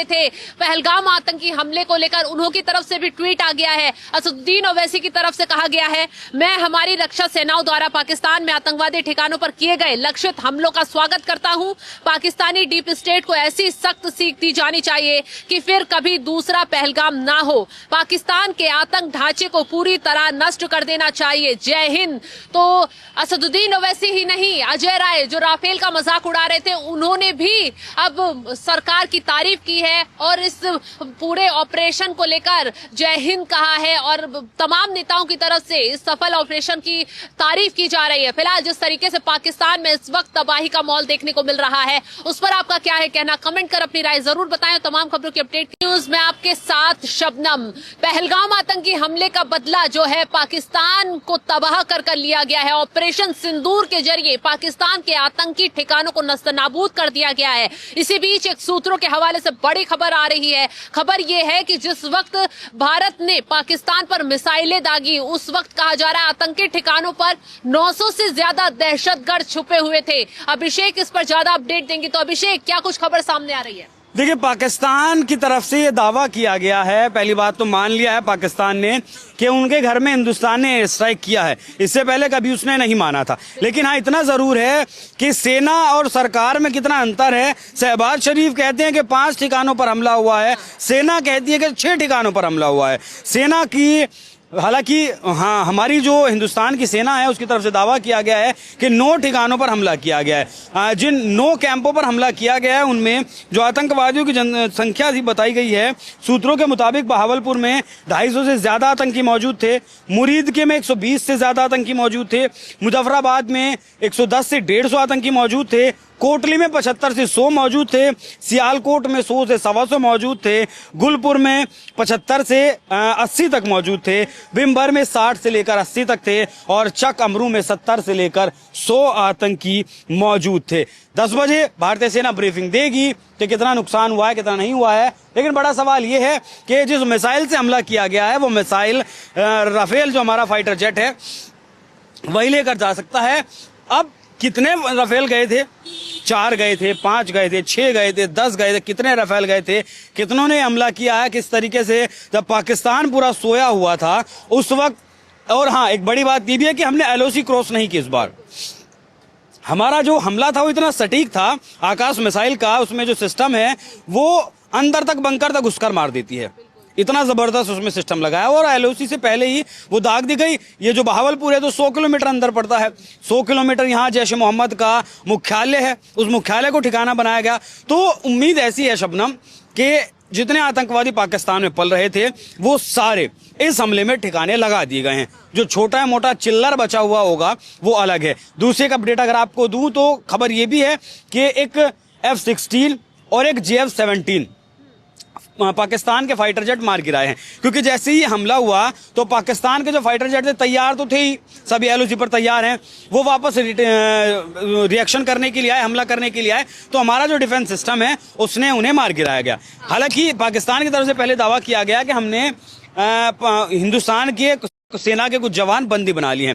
थे पहलगाम आतंकी हमले को लेकर उन्हों की तरफ से भी ट्वीट आ गया है। असदुद्दीन ओवैसी की तरफ से कहा गया है, मैं हमारी रक्षा सेनाओं द्वारा पाकिस्तान में आतंकवादी ठिकानों पर किए गए लक्षित हमलों का स्वागत करता हूं। पाकिस्तानी डीप स्टेट को ऐसी सख्त सीख दी जानी चाहिए कि फिर कभी दूसरा पहलगाम ना हो। पाकिस्तान के आतंक ढांचे को पूरी तरह नष्ट कर देना चाहिए। जय हिंद। तो असदुद्दीन ओवैसी ही नहीं, अजय राय जो राफेल का मजाक उड़ा रहे थे, उन्होंने भी अब सरकार की तारीफ की है और इस पूरे ऑपरेशन को लेकर जय हिंद कहा है और तमाम नेताओं की तरफ से इस सफल ऑपरेशन की तारीफ की जा रही है। फिलहाल जिस तरीके से पाकिस्तान में इस वक्त तबाही का माहौल देखने को मिल रहा है, उस पर आपका क्या है कहना? कमेंट कर अपनी राय जरूर बताएं। तमाम खबरों की अपडेट न्यूज में आपके साथ शबनम। पहलगाम आतंकी हमले का बदला जो है पाकिस्तान को तबाह कर लिया गया है। ऑपरेशन सिंदूर के जरिए पाकिस्तान के आतंकी ठिकानों को नस्तनाबूद कर दिया गया है। इसी बीच एक सूत्रों के हवाले से बड़ी खबर आ रही है। खबर यह है कि जिस वक्त भारत ने पाकिस्तान पर मिसाइलें दागी, उस वक्त कहा जा रहा है आतंकी ठिकानों पर 900 से ज्यादा दहशतगर्द छुपे हुए थे। अभिषेक इस पर ज्यादा अपडेट देंगे। तो अभिषेक, क्या कुछ खबर सामने आ रही है? देखिए, पाकिस्तान की तरफ से ये दावा किया गया है, पहली बात तो मान लिया है पाकिस्तान ने कि उनके घर में हिंदुस्तान ने स्ट्राइक किया है। इससे पहले कभी उसने नहीं माना था। लेकिन हाँ, इतना जरूर है कि सेना और सरकार में कितना अंतर है। शहबाज शरीफ कहते हैं कि 5 ठिकानों पर हमला हुआ है, सेना कहती है कि 6 ठिकानों पर हमला हुआ है। सेना की, हालांकि हाँ, हमारी जो हिंदुस्तान की सेना है उसकी तरफ से दावा किया गया है कि 9 ठिकानों पर हमला किया गया है। जिन 9 कैंपों पर हमला किया गया है उनमें जो आतंकवादियों की जनसंख्या थी बताई गई है, सूत्रों के मुताबिक बहावलपुर में 250 से ज्यादा आतंकी मौजूद थे, मुरीदके में 120 से ज्यादा आतंकी मौजूद थे, मुजफ्फराबाद में 110 से 150 आतंकी मौजूद थे, कोटली में 75 से 100 मौजूद थे, सियालकोट में 100 से 125 मौजूद थे, गुलपुर में 75 से 80 तक मौजूद थे, बिम्बर में 60 से लेकर 80 तक थे और चक अमरू में 70 से लेकर 100 आतंकी मौजूद थे। 10 बजे भारतीय सेना ब्रीफिंग देगी कि कितना नुकसान हुआ है, कितना नहीं हुआ है। लेकिन बड़ा सवाल यह है कि जिस मिसाइल से हमला किया गया है वो मिसाइल राफेल जो हमारा फाइटर जेट है वही लेकर जा सकता है। अब कितने राफेल गए थे? 4 गए थे, 5 गए थे, 6 गए थे, 10 गए थे, कितने राफेल गए थे, कितनों ने हमला किया है, किस तरीके से जब पाकिस्तान पूरा सोया हुआ था उस वक्त। और हाँ, एक बड़ी बात ये भी है कि हमने LOC क्रॉस नहीं की इस बार। हमारा जो हमला था वो इतना सटीक था, आकाश मिसाइल का उसमें जो सिस्टम है वो अंदर तक, बंकर तक घुसकर मार देती है। इतना जबरदस्त उसमें सिस्टम लगा है और LOC से पहले ही वो दाग दी गई। ये जो बहावलपुर है तो 100 किलोमीटर अंदर पड़ता है। 100 किलोमीटर यहाँ जैश मोहम्मद का मुख्यालय है, उस मुख्यालय को ठिकाना बनाया गया। तो उम्मीद ऐसी है शबनम कि जितने आतंकवादी पाकिस्तान में पल रहे थे वो सारे इस हमले में ठिकाने लगा दिए गए हैं। जो छोटा मोटा चिल्लर बचा हुआ होगा वो अलग है। दूसरे एक अपडेट अगर आपको दूं तो खबर ये भी है कि एक F-16 और एक JF-17 पाकिस्तान के फाइटर जेट मार गिराए हैं। क्योंकि जैसे ही हमला हुआ तो पाकिस्तान के जो फाइटर जेट थे तैयार तो थे ही, सभी LOC पर तैयार हैं, वो वापस रिएक्शन करने के लिए आए, हमला करने के लिए आए। तो हमारा जो डिफेंस सिस्टम है उसने उन्हें मार गिराया गया। हालांकि पाकिस्तान की तरफ से पहले दावा किया गया कि हमने हिंदुस्तान की सेना के कुछ जवान बंदी बना लिए हैं।